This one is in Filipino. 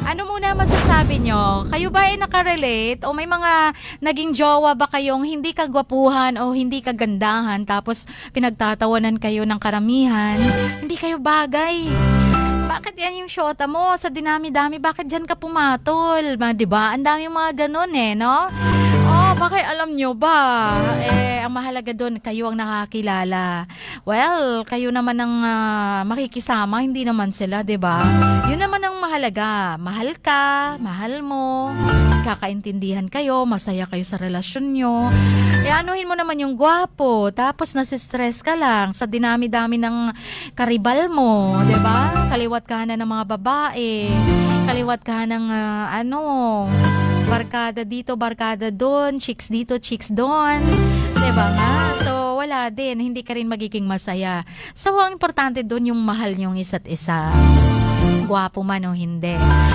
Ano muna masasabi nyo? Kayo ba ay nakarelate o may mga naging jowa ba kayong hindi kagwapuhan o hindi kagandahan tapos pinagtatawanan kayo ng karamihan? Hindi kayo bagay. Bakit yan yung syota mo? Sa dinami-dami, bakit dyan ka pumatol? Diba? Ang daming mga ganun no? Oh, bakit alam nyo ba? Ang mahalaga doon, kayo ang nakakilala. Well, kayo naman ang makikisama, hindi naman sila, 'di ba? Yun naman ang mahalaga. Mahal ka, mahal mo, kakaintindihan kayo, masaya kayo sa relasyon nyo. Anuhin mo naman yung gwapo, tapos nasistress ka lang sa dinami-dami ng karibal mo, 'di ba? Kaliwat kanan ng mga babae, kaliwat kanan ng barkada dito, barkada doon, chicks dito, chicks doon. 'Di ba nga? So, wala din. Hindi ka rin magiging masaya. So, ang importante doon yung mahal niyong isa't isa. Gwapo man o hindi.